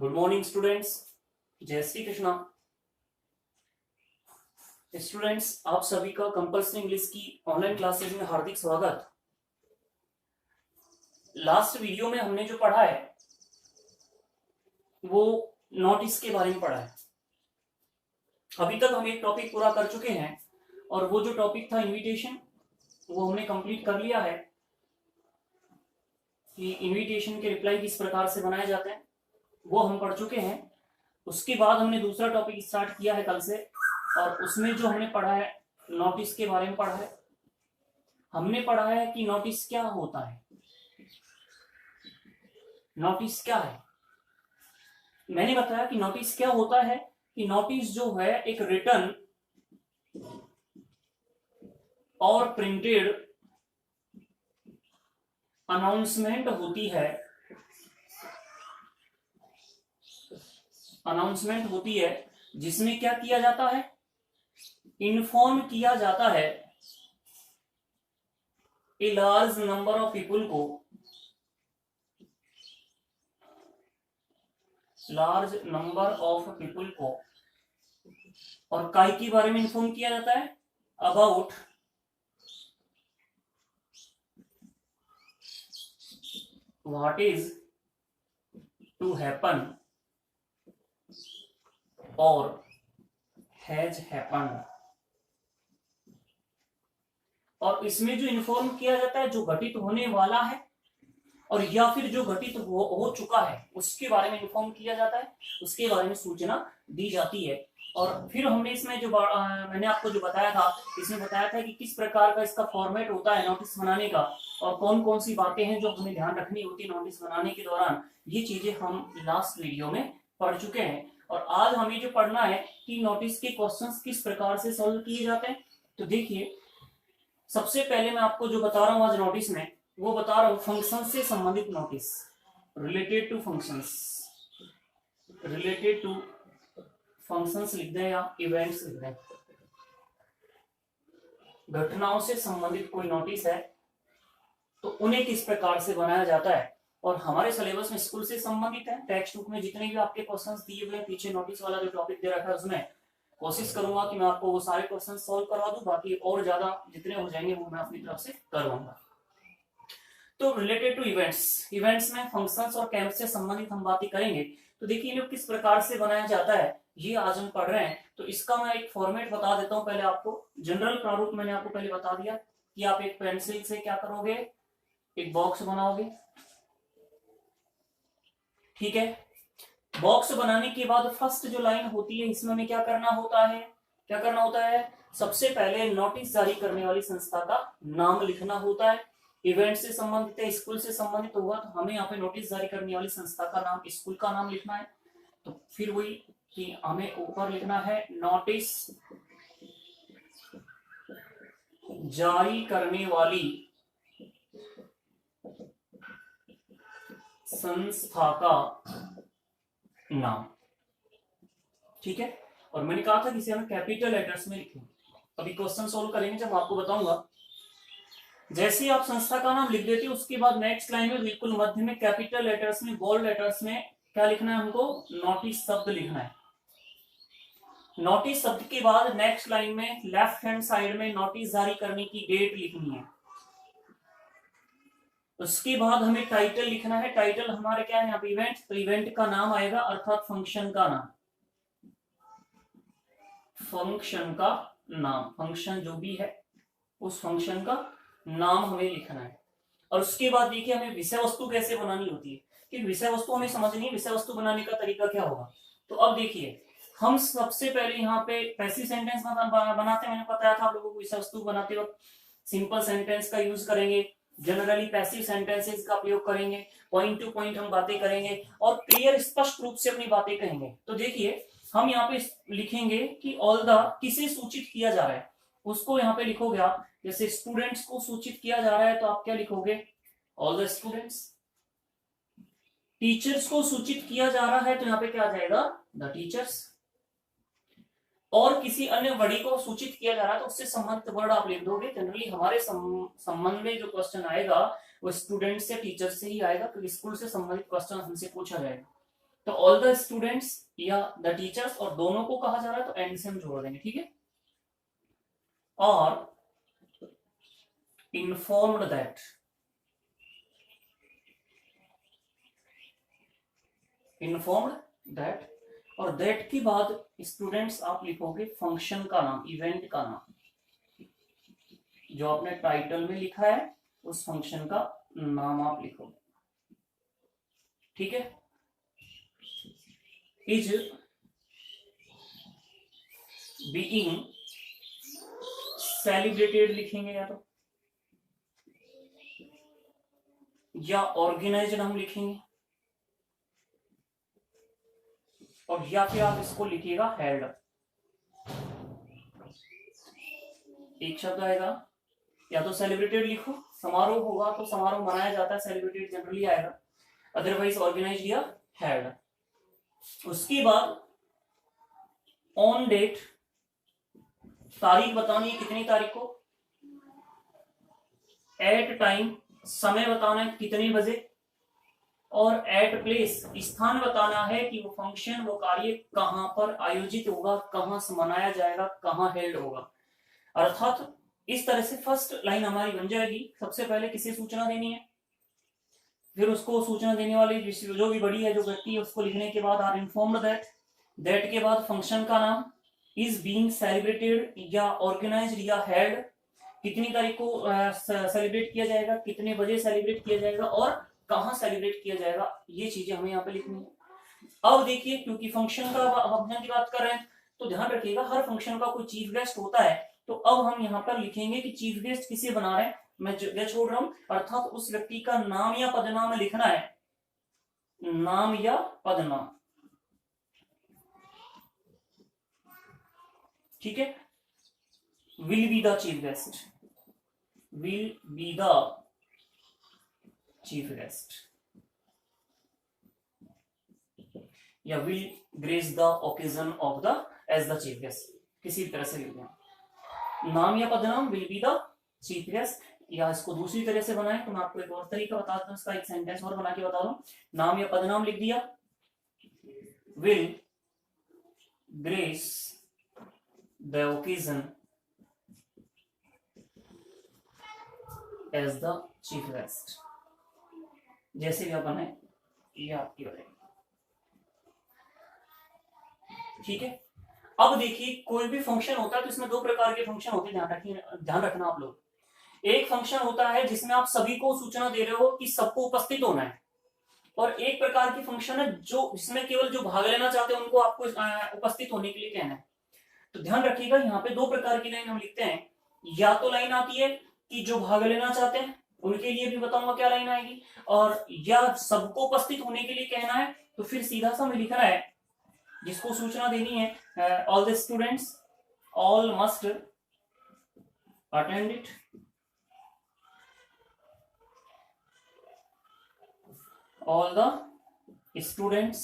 Good morning students, जय Shri Krishna. Students, आप सभी का कंपल्सरी इंग्लिश की ऑनलाइन क्लासेज में हार्दिक स्वागत। लास्ट वीडियो में हमने जो पढ़ा है वो नोटिस के बारे में पढ़ा है। अभी तक हम एक टॉपिक पूरा कर चुके हैं और वो जो टॉपिक था इनविटेशन, वो हमने कंप्लीट कर लिया है कि इनविटेशन के रिप्लाई किस प्रकार से बनाए जाते हैं, वो हम पढ़ चुके हैं। उसके बाद हमने दूसरा टॉपिक स्टार्ट किया है कल से, और उसमें जो हमने पढ़ा है नोटिस के बारे में पढ़ा है। हमने पढ़ा है कि नोटिस क्या होता है। नोटिस क्या है, मैंने बताया कि नोटिस क्या होता है कि नोटिस जो है एक रिटन और प्रिंटेड अनाउंसमेंट होती है। अनाउंसमेंट होती है जिसमें क्या किया जाता है, इन्फॉर्म किया जाता है a large number of people को, लार्ज नंबर ऑफ पीपुल को, और काय के बारे में इन्फॉर्म किया जाता है, about what is to happen और हैज हैपन्ड। और इसमें जो इन्फॉर्म किया जाता है जो घटित होने वाला है और या फिर जो घटित हो चुका है उसके बारे में इन्फॉर्म किया जाता है, उसके बारे में सूचना दी जाती है। और फिर हमने इसमें जो मैंने आपको जो बताया था, इसमें बताया था कि किस प्रकार का इसका फॉर्मेट होता है नोटिस बनाने का, और कौन कौन सी बातें हैं जो हमें ध्यान रखनी होती है नोटिस बनाने के दौरान। ये चीजें हम लास्ट वीडियो में पढ़ चुके हैं। और आज हमें जो पढ़ना है कि नोटिस के क्वेश्चंस किस प्रकार से सॉल्व किए जाते हैं। तो देखिए, सबसे पहले मैं आपको जो बता रहा हूं आज नोटिस में, वो बता रहा हूं फंक्शन से संबंधित notice, related to functions, related to functions लिख दें या इवेंट्स लिख दें। घटनाओं से संबंधित कोई नोटिस है तो उन्हें किस प्रकार से बनाया जाता है। और हमारे सिलेबस में स्कूल से संबंधित है। टेक्स्ट बुक में जितने भी आपके क्वेश्चंस दिए हुए हैं, पीछे नोटिस वाला जो टॉपिक दे रखा है उसमें कोशिश करूंगा कि मैं आपको वो सारे क्वेश्चन सॉल्व करवा दूं। बाकी और ज्यादा जितने हो जाएंगे वो मैं अपनी तरफ से करवाऊंगा। तो रिलेटेड टू इवेंट्स, इवेंट्स में फंक्शंस और कैंप से संबंधित हम बातें करेंगे। तो देखिए इन्हें किस प्रकार से बनाया जाता है ये आज हम पढ़ रहे हैं। तो इसका मैं एक फॉर्मेट बता देता हूं पहले आपको। जनरल प्रारूप मैंने आपको पहले बता दिया कि आप एक पेंसिल से क्या करोगे, एक बॉक्स बनाओगे, ठीक है। बॉक्स बनाने के बाद फर्स्ट जो लाइन होती है इसमें हमें क्या करना होता है, क्या करना होता है, सबसे पहले नोटिस जारी करने वाली संस्था का नाम लिखना होता है। इवेंट से संबंधित है, स्कूल से संबंधित होगा तो हमें यहाँ पे नोटिस जारी करने वाली संस्था का नाम, स्कूल का नाम लिखना है। तो फिर वही कि हमें ऊपर लिखना है नोटिस जारी करने वाली संस्था का नाम, ठीक है। और मैंने कहा था कि इसे हमें कैपिटल लेटर्स में लिखें। अभी क्वेश्चन सोल्व करेंगे जब आपको बताऊंगा। जैसे आप संस्था का नाम लिख देते हो उसके बाद नेक्स्ट लाइन में बिल्कुल मध्य में कैपिटल लेटर्स में, बोल्ड लेटर्स में क्या लिखना है हमको, नोटिस शब्द लिखना है। नोटिस शब्द के बाद नेक्स्ट लाइन में लेफ्ट हैंड साइड में नोटिस जारी करने की डेट लिखनी है। उसके बाद हमें टाइटल लिखना है। टाइटल हमारे क्या है यहाँ पे, इवेंट, तो इवेंट का नाम आएगा अर्थात फंक्शन का नाम, फंक्शन का नाम, फंक्शन जो भी है उस फंक्शन का नाम हमें लिखना है। और उसके बाद देखिए हमें विषय वस्तु कैसे बनानी होती है, कि विषय वस्तु हमें समझनी है। विषय वस्तु बनाने का तरीका क्या होगा, तो अब देखिए हम सबसे पहले यहाँ पे पैसिव सेंटेंस बनाते हैं। मैंने बताया था आप लोगों को विषय वस्तु बनाते वक्त सिंपल सेंटेंस का यूज करेंगे, जनरली पैसिव सेंटेंसेस का प्रयोग करेंगे, पॉइंट टू पॉइंट हम बातें करेंगे और क्लियर स्पष्ट रूप से अपनी बातें कहेंगे। तो देखिए हम यहाँ पे लिखेंगे कि ऑल द, किसे सूचित किया जा रहा है उसको यहाँ पे लिखोगे आप। जैसे स्टूडेंट्स को सूचित किया जा रहा है तो आप क्या लिखोगे, ऑल द स्टूडेंट्स। टीचर्स को सूचित किया जा रहा है तो यहाँ पे क्या आ जाएगा, द टीचर्स। और किसी अन्य बड़ी को सूचित किया जा रहा है तो उससे संबंधित वर्ड आप लिख दोगे। जनरली हमारे संबंध में जो क्वेश्चन आएगा वो स्टूडेंट से, टीचर से ही आएगा, क्योंकि स्कूल से संबंधित क्वेश्चन हमसे पूछा जाएगा। तो ऑल द स्टूडेंट्स या द टीचर्स, और दोनों को कहा जा रहा है तो एंड से हम जोड़ देंगे, ठीक है। और इन्फॉर्म्ड दैट, इन्फॉर्म्ड दैट, और दैट के बाद स्टूडेंट्स आप लिखोगे फंक्शन का नाम, इवेंट का नाम, जो आपने टाइटल में लिखा है उस फंक्शन का नाम आप लिखोगे, ठीक है। इज बीइंग सेलिब्रेटेड लिखेंगे या ऑर्गेनाइज्ड हम लिखेंगे, और या फिर आप इसको लिखिएगा हेल्ड। एक शब्द आएगा, या तो सेलिब्रेटेड लिखो, समारोह होगा तो समारोह मनाया जाता है, सेलिब्रेटेड जनरली आएगा, अदरवाइज ऑर्गेनाइज या हेल्ड। उसके बाद ऑन डेट, तारीख बतानी है, कितनी तारीख को, एट टाइम, समय बताना है कितने बजे, और एट प्लेस, स्थान बताना है कि वो फंक्शन, वो कार्य कहां पर आयोजित होगा, कहां से मनाया जाएगा, कहां हेल्ड होगा। अर्थात इस तरह से फर्स्ट लाइन हमारी बन जाएगी। सबसे पहले किसे सूचना देनी है, फिर उसको सूचना देने वाली जो भी बड़ी है जो व्यक्ति है उसको लिखने के बाद आर इन्फॉर्म्ड दैट, दैट के बाद फंक्शन का नाम, इज बीइंग सेलिब्रेटेड या ऑर्गेनाइज्ड या हेल्ड, कितनी तारीख को सेलिब्रेट किया जाएगा, कितने बजे सेलिब्रेट किया जाएगा, और कहां सेलिब्रेट किया जाएगा, ये चीजें हमें यहाँ पे लिखनी है। अब देखिए, क्योंकि फंक्शन की बात कर रहे हैं तो ध्यान रखिएगा हर फंक्शन का कोई चीफ गेस्ट होता है, तो अब हम यहाँ पर लिखेंगे कि चीफ गेस्ट किसे बना रहे हैं, मैं जगह छोड़ रहा हूं, अर्थात उस व्यक्ति का नाम या पदनाम लिखना है, नाम या पदनाम, ठीक है। Will be the chief guest, will be the chief guest, या will grace the occasion of the as the chief guest, किसी भी तरह से लिख दें। नाम या पदनाम will be the chief guest, या इसको दूसरी तरह से बनाएं तो मैं आपको एक और तरीका बता दूं, इसका एक सेंटेंस और बना के बता दूं। नाम या पदनाम लिख दिया, will grace the occasion as the chief guest, जैसे भी आप बनाए ये आपकी हो जाएगी, ठीक है। अब देखिए कोई भी फंक्शन होता है तो इसमें दो प्रकार के फंक्शन होते हैं, ध्यान रखना आप लोग। एक फंक्शन होता है जिसमें आप सभी को सूचना दे रहे हो कि सबको उपस्थित होना है, और एक प्रकार की फंक्शन है जो जिसमें केवल जो भाग लेना चाहते हैं उनको आपको उपस्थित होने के लिए कहना है। तो ध्यान रखिएगा यहाँ पे दो प्रकार की लाइन हम लिखते हैं, या तो लाइन आती है कि जो भाग लेना चाहते हैं उनके लिए भी बताऊंगा क्या लाइन आएगी, और या सबको उपस्थित होने के लिए कहना है तो फिर सीधा सा हमें लिखना है, जिसको सूचना देनी है all the students all must attend it, all the students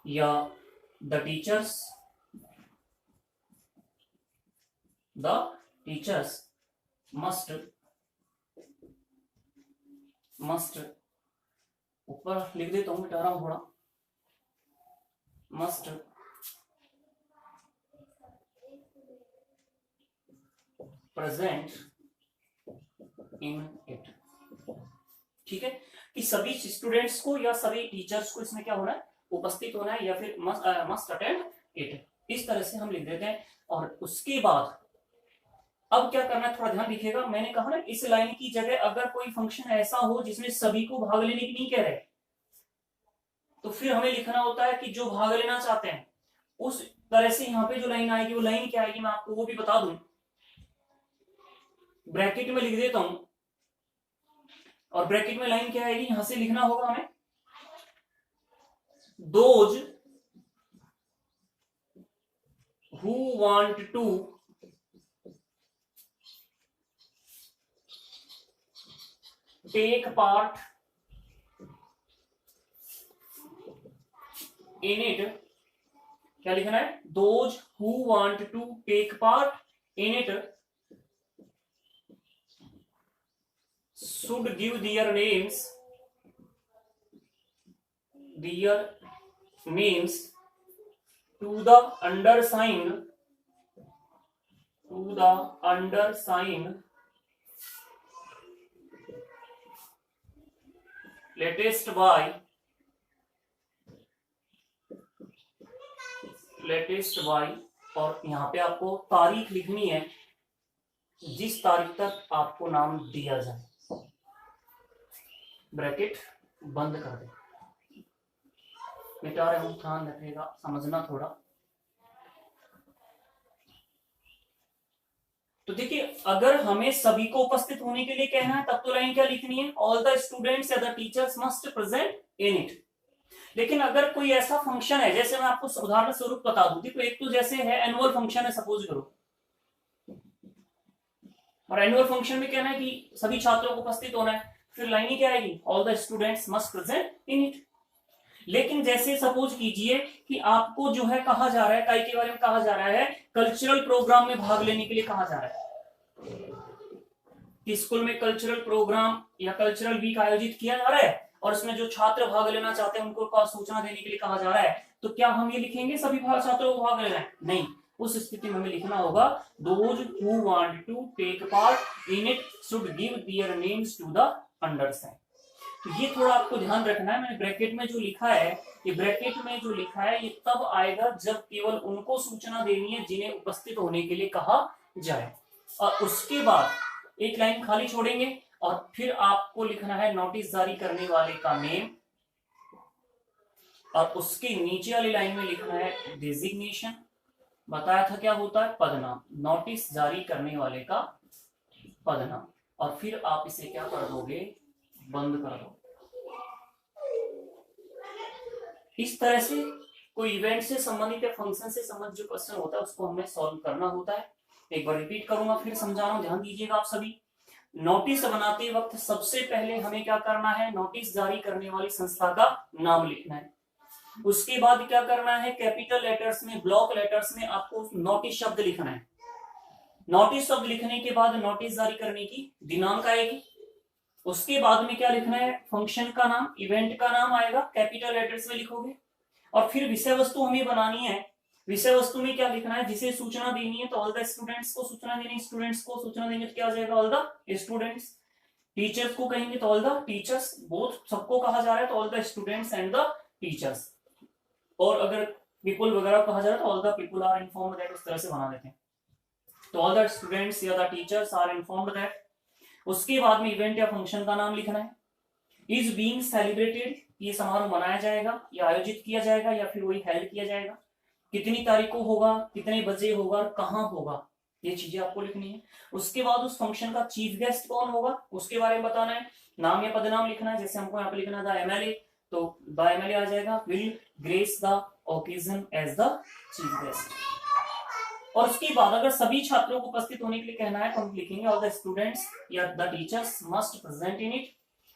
या द टीचर्स मस्ट ऊपर लिख देता हूं, मिटा रहा हूं थोड़ा, मस्ट प्रेजेंट इन इट, ठीक है। कि सभी स्टूडेंट्स को या सभी टीचर्स को इसमें क्या होना है, उपस्थित होना है, या फिर मस्ट अटेंड इट, इस तरह से हम लिख देते हैं। और उसके बाद अब क्या करना है, थोड़ा ध्यान दीजिएगा, मैंने कहा ना इस लाइन की जगह अगर कोई फंक्शन ऐसा हो जिसमें सभी को भाग लेने की नहीं कह रहे, तो फिर हमें लिखना होता है कि जो भाग लेना चाहते हैं। उस तरह से यहाँ पे जो लाइन आएगी वो लाइन क्या आएगी मैं आपको वो भी बता दूं, ब्रैकेट में लिख देता हूं, और ब्रैकेट में लाइन क्या आएगी, यहां से लिखना होगा हमें, those who want to take part in it, क्या लिखना है, those who want to take part in it should give their names their names to the undersigned latest by, और यहाँ पे आपको तारीख लिखनी है जिस तारीख तक आपको नाम दिया जाए, ब्रैकेट बंद कर दे। मिटा रहे हूं, ध्यान रखिएगा, समझना थोड़ा। तो देखिए, अगर हमें सभी को उपस्थित होने के लिए कहना है तब तो लाइन क्या लिखनी है, ऑल द स्टूडेंट्स या the teachers must present in it. लेकिन अगर कोई ऐसा फंक्शन है, जैसे मैं आपको उदाहरण स्वरूप बता दूं, तो एक तो जैसे है एनुअल फंक्शन है सपोज करो, और एनुअल फंक्शन में कहना है कि सभी छात्रों को उपस्थित होना है, फिर लाइन क्या आएगी, all the students must present in it. लेकिन जैसे सपोज कीजिए कि आपको जो है कहा जा रहा है, काय के बारे में कहा जा रहा है, कल्चरल प्रोग्राम में भाग लेने के लिए कहा जा रहा है कि स्कूल में कल्चरल प्रोग्राम या कल्चरल वीक आयोजित किया जा रहा है और उसमें जो छात्र भाग लेना चाहते हैं उनको सूचना देने के लिए कहा जा रहा है। तो क्या हम ये लिखेंगे सभी छात्रों को भाग लेना है? नहीं, उस स्थिति में हमें लिखना होगा those who want to take part in it should give their names to the undersigned. तो ये थोड़ा आपको ध्यान रखना है। मैंने ब्रैकेट में जो लिखा है, ये ब्रैकेट में जो लिखा है ये तब आएगा जब केवल उनको सूचना देनी है जिन्हें उपस्थित होने के लिए कहा जाए, और उसके बाद एक लाइन खाली छोड़ेंगे और फिर आपको लिखना है नोटिस जारी करने वाले का नेम, और उसके नीचे वाली लाइन में लिखना है डेजिग्नेशन। बताया था क्या होता है, पदनाम। नोटिस जारी करने वाले का पदनाम, और फिर आप इसे क्या कर दोगे, बंद कर दो। इस तरह से कोई इवेंट से संबंधित या फंक्शन से संबंधित जो क्वेश्चन होता है उसको हमें सॉल्व करना होता है। एक बार रिपीट करूंगा, फिर समझा रहा हूं, ध्यान दीजिएगा आप सभी। नोटिस बनाते वक्त सबसे पहले हमें क्या करना है, नोटिस जारी करने वाली संस्था का नाम लिखना है। उसके बाद क्या करना है, कैपिटल लेटर्स में, ब्लॉक लेटर्स में आपको नोटिस शब्द लिखना है। नोटिस शब्द लिखने के बाद नोटिस जारी करने की दिनांक आएगी। उसके बाद में क्या लिखना है, फंक्शन का नाम, इवेंट का नाम आएगा, कैपिटल लेटर्स में लिखोगे। और फिर विषय वस्तु हमें बनानी है। विषय वस्तु में क्या लिखना है, जिसे सूचना देनी है तो ऑल द स्टूडेंट्स को सूचना देनी, स्टूडेंट्स को सूचना देंगे तो क्या आ जाएगा, ऑल द स्टूडेंट्स। टीचर्स को कहेंगे तो ऑल द टीचर्स, बोथ सबको कहा जा रहा है तो all the students and the teachers. और अगर पीपल वगैरह कहा जा रहा है तो all the people are informed that, उस तरह से बना देते हैं। तो ऑल द स्टूडेंट्स या the teachers are informed that. उसके बाद में इवेंट या फंक्शन का नाम लिखना है। इज बीइंग सेलिब्रेटेड, ये समारोह मनाया जाएगा या आयोजित किया जाएगा या फिर वही हेल्ड किया जाएगा, कितनी तारीख को होगा, कितने बजे होगा, कहां होगा, ये चीजें आपको लिखनी है। उसके बाद उस फंक्शन का चीफ गेस्ट कौन होगा उसके बारे में बताना है। नाम या पदनाम लिखना है, जैसे हमको यहाँ पे लिखना था एमएलए, तो द एमएलए आ जाएगा, will grace the occasion as the chief guest. और उसके बाद अगर सभी छात्रों को उपस्थित होने के लिए कहना है तो हम लिखेंगे ऑल द स्टूडेंट्स या the teachers must present in it.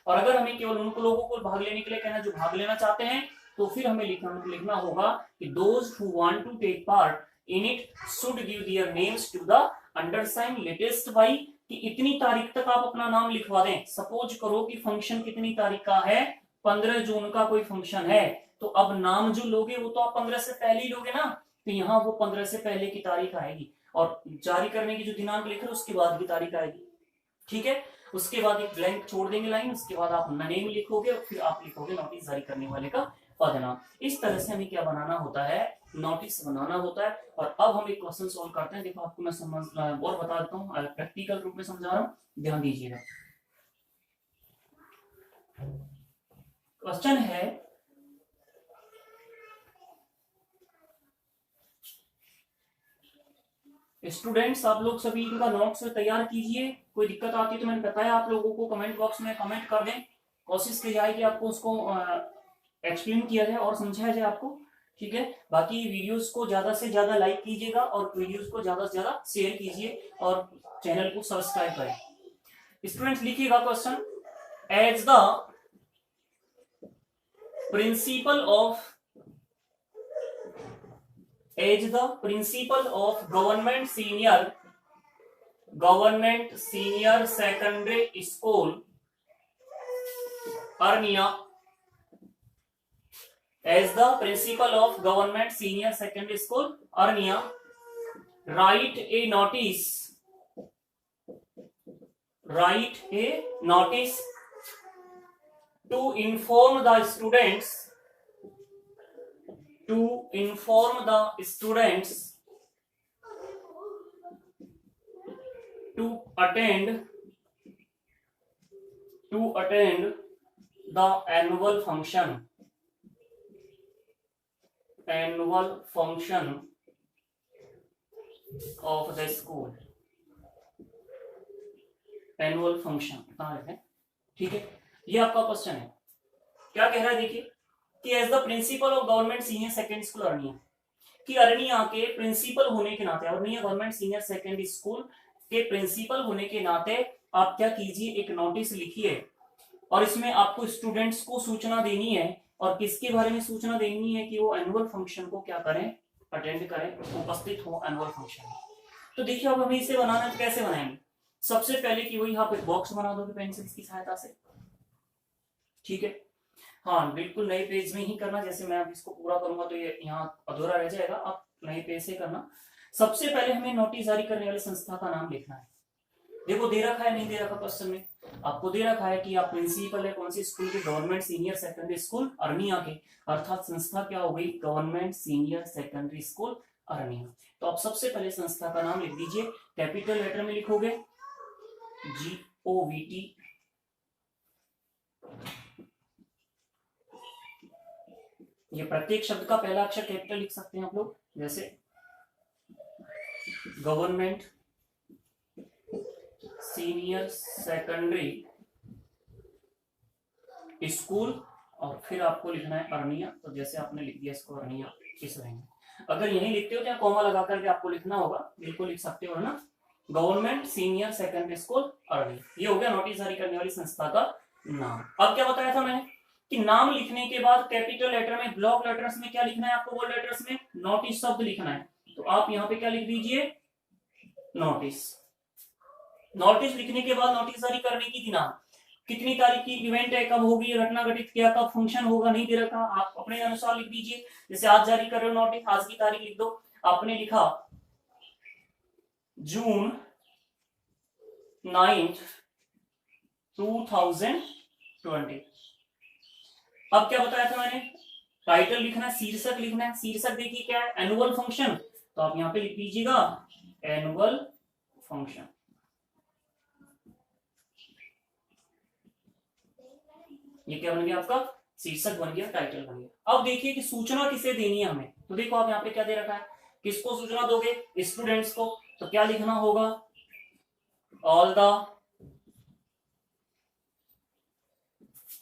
और अगर हमें केवल उन लोगों को भाग लेने के लिए कहना है जो भाग लेना चाहते हैं, तो फिर हमें लिखना होगा कि those who want to take part in it should give their names to the undersigned latest by, कि इतनी तारीख तक आप अपना नाम लिखवा दें। सपोज करो कि फंक्शन कितनी तारीख का है, 15 जून का कोई फंक्शन है, तो अब नाम जो लोगे वो तो आप 15 से पहले ही लोगे ना, तो यहाँ वो 15 से पहले की तारीख आएगी, और जारी करने की जो दिनांक लिख रहे उसके बाद की तारीख आएगी। ठीक है, उसके बाद एक ब्लैंक छोड़ देंगे लाइन, उसके बाद आप नेम लिखोगे और फिर आप लिखोगे नोटिस जारी करने वाले का पदनाम। इस तरह से हमें क्या बनाना होता है, नोटिस बनाना होता है। और अब हम एक क्वेश्चन सोल्व करते हैं। देखो आपको मैं समझ और बता देता हूँ, प्रैक्टिकल रूप में समझा रहा हूँ, ध्यान दीजिएगा। क्वेश्चन है, स्टूडेंट्स आप लोग सभी इनका नोट्स तैयार कीजिए। कोई दिक्कत आती है तो मैंने बताया आप लोगों को, कमेंट बॉक्स में कमेंट कर दें, कोशिश की जाए कि आपको उसको एक्सप्लेन किया जाए और समझाया जाए आपको। ठीक है, बाकी वीडियोस को ज्यादा से ज्यादा लाइक कीजिएगा और वीडियोस को ज्यादा से ज्यादा शेयर कीजिए और चैनल को सब्सक्राइब करें। स्टूडेंट्स लिखिएगा question, as the principal of government senior secondary school Arnia As the principal of government senior secondary school Arnia, write a notice to inform the students to attend the annual function of the school. Annual function कहाँ लिखे, ठीक है। ये आपका question है, क्या कह रहा है देखिए कि as the principal of government senior secondary school Arnia, कि अरनिया के प्रिंसिपल होने के नाते, Arnia government senior secondary school के प्रिंसिपल होने के नाते आप क्या कीजिए, एक नोटिस लिखिए और इसमें आपको स्टूडेंट्स को सूचना देनी है। और किसके बारे में सूचना देनी है, कि वो एनुअल फंक्शन को क्या करें, अटेंड करें, उपस्थित हो एनुअल फंक्शन में। तो देखिए अब हमें इसे बनाना है तो कैसे बनाएंगे, सबसे पहले कि वही आप एक बॉक्स बना दोगे पेंसिल की सहायता से, ठीक है। हाँ बिल्कुल नए पेज में ही करना, जैसे मैं अब इसको पूरा करूंगा तो ये यहाँ अधूरा रह जाएगा, आप नए पेज से करना। सबसे पहले हमें नोटिस जारी करने वाली संस्था का नाम लिखना है। देखो दे रखा है नहीं दे रखा, क्वेश्चन में आपको दे रखा है कि आप प्रिंसिपल है कौन सी स्कूल के, government senior secondary school Arnia के, अर्थात संस्था क्या हो गई, government senior secondary school Arnia. तो आप सबसे पहले संस्था का नाम लिख दीजिए, कैपिटल लेटर में लिखोगे GOVT, ये प्रत्येक शब्द का पहला अक्षर कैपिटल लिख सकते हैं आप लोग, जैसे गवर्नमेंट सीनियर सेकेंडरी स्कूल, और फिर आपको लिखना है अरनिया। तो जैसे आपने लिख दिया इसको अरनिया इस रहेंगे, अगर यही लिखते हो तो कॉमा लगा करके आपको लिखना होगा, बिल्कुल लिख सकते हो ना, government senior secondary school Arnia. ये हो गया नोटिस जारी करने वाली संस्था का नाम। अब क्या बताया था मैंने कि नाम लिखने के बाद कैपिटल लेटर में, ब्लॉक लेटर्स में क्या लिखना है आपको, बोल्ड लेटर्स में नोटिस शब्द लिखना है। तो आप यहाँ पे क्या लिख दीजिए, नोटिस। नोटिस लिखने के बाद नोटिस जारी करने की दिनांक, कितनी तारीख की इवेंट है, कब होगी घटना घटित, क्या कब फंक्शन होगा, नहीं दे रखा, आप अपने अनुसार लिख दीजिए। जैसे आज जारी कर रहे हो नोटिस, आज की तारीख लिख दो, आपने लिखा जून 9, 2020। अब क्या बताया था मैंने, टाइटल लिखना है, शीर्षक लिखना है। शीर्षक देखिए क्या है, एनुअल फंक्शन, तो आप यहां पे लिख दीजिएगा एनुअल फंक्शन। ये क्या बन गया आपका, शीर्षक बन गया, टाइटल बन गया। अब देखिए कि सूचना किसे देनी है हमें, तो देखो आप यहाँ पे क्या दे रखा है, किसको सूचना दोगे, स्टूडेंट्स को। तो क्या लिखना होगा, all the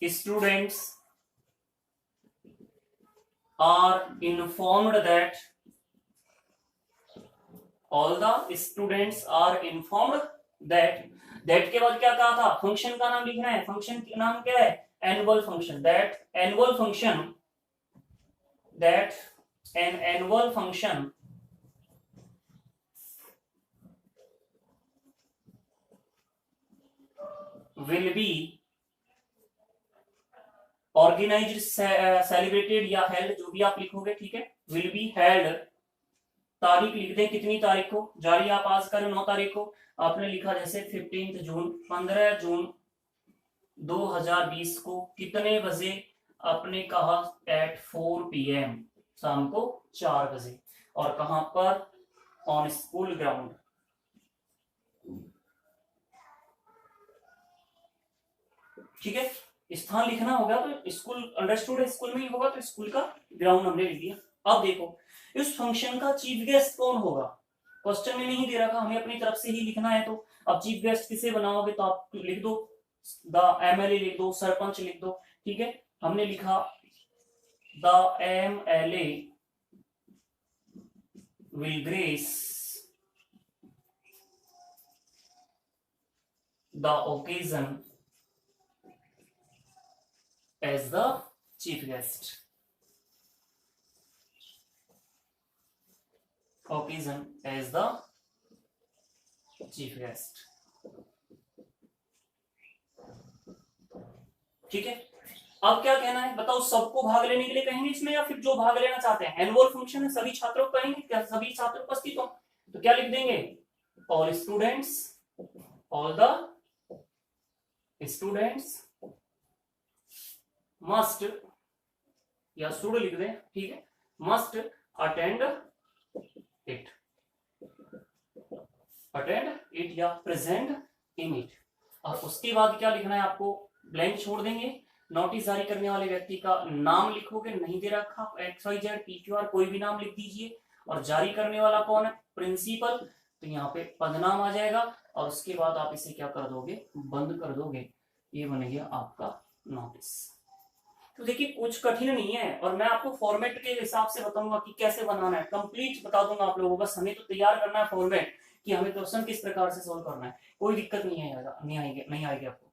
students are informed that, all the students are informed that, that के बाद क्या कहा था, फंक्शन का नाम लिखना है। फंक्शन का नाम क्या है, annual function. that an annual function will be organised, celebrated या हेल्ड, जो भी आप लिखोगे, ठीक है, विल बी हेल्ड। तारीख लिख दें, कितनी तारीख को जारी आप आज करें, 9 तारीख को। आपने लिखा जैसे 15 जून, 15 जून 2020 को, कितने बजे, आपने कहा एट 4 PM, शाम को 4 बजे, और कहां पर, ऑन स्कूल ग्राउंड। ठीक है, स्थान लिखना होगा तो स्कूल, अंडरस्टूड है, स्कूल में ही होगा तो स्कूल का ग्राउंड हमने लिख दिया। अब देखो इस फंक्शन का चीफ गेस्ट कौन होगा, क्वेश्चन में नहीं दे रखा, हमें अपनी तरफ से ही लिखना है। तो अब चीफ गेस्ट किसे बनाओगे, तो आप लिख दो द MLA लिख दो, सरपंच लिख दो, ठीक है। हमने लिखा the MLA will grace the occasion as the chief guest. Occasion as the chief guest. ठीक है, अब क्या कहना है बताओ, सबको भाग लेने के लिए कहेंगे इसमें या फिर जो भाग लेना चाहते हैं? एनुअल फंक्शन है, सभी छात्रों को कहेंगे, क्या सभी छात्र उपस्थित हो? तो क्या लिख देंगे, all students, all the students must, या शुड लिख दें, ठीक है, must attend it, attend it या प्रेजेंट इन इट। और उसके बाद क्या लिखना है आपको, ब्लैंक छोड़ देंगे, नोटिस जारी करने वाले व्यक्ति का नाम लिखोगे, नहीं दे रखा XYZ PQR, कोई भी नाम लिख दीजिए, और जारी करने वाला कौन है, प्रिंसिपल, तो यहाँ पे पदनाम आ जाएगा, और उसके बाद आप इसे क्या कर दोगे, बंद कर दोगे, ये बन गया आपका नोटिस। तो देखिए कुछ कठिन नहीं है, और मैं आपको फॉर्मेट के हिसाब से बताऊंगा कि कैसे बनाना है, कंप्लीट बता दूंगा आप लोगों को, बस हमें तो तैयार करना है फॉर्मेट कि हमें क्वेश्चन किस प्रकार से सोल्व करना है, कोई दिक्कत नहीं आएगा, नहीं आएगी आपको।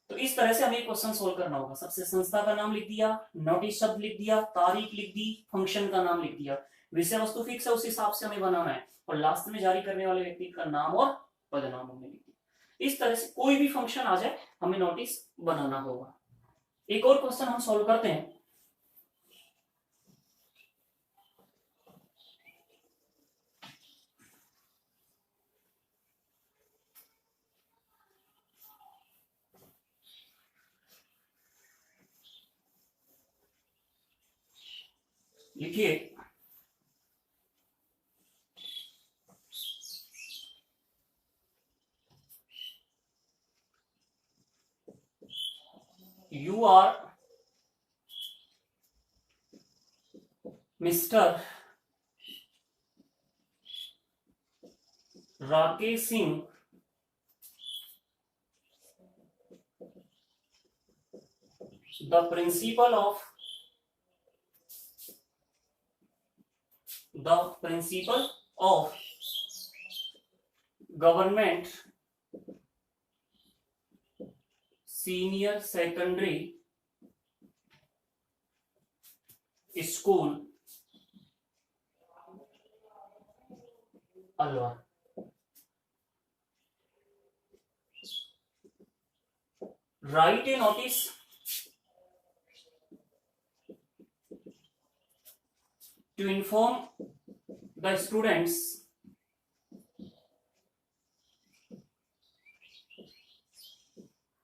तो इस तरह से हमें क्वेश्चन सोल्व करना होगा, सबसे संस्था का नाम लिख दिया, नोटिस शब्द लिख दिया, तारीख लिख दी, फंक्शन का नाम लिख दिया, विषय वस्तु फिक्स है उस हिसाब से हमें बनाना है, और लास्ट में जारी करने वाले व्यक्ति का नाम और पदनाम हमें लिख दिया। इस तरह से कोई भी फंक्शन आ जाए हमें नोटिस बनाना होगा। एक और क्वेश्चन हम सॉल्व करते हैं। लिखिए, you are Mr. Rakesh Singh, the principal of government senior secondary school Alwar. Write a notice to inform the students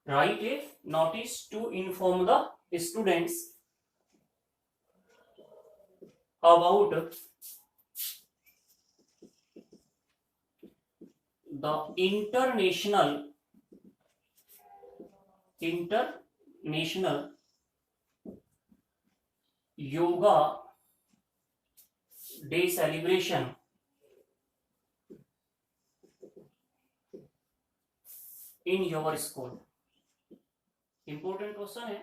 write a notice to inform the students about the international yoga day celebration in your school। Important question है,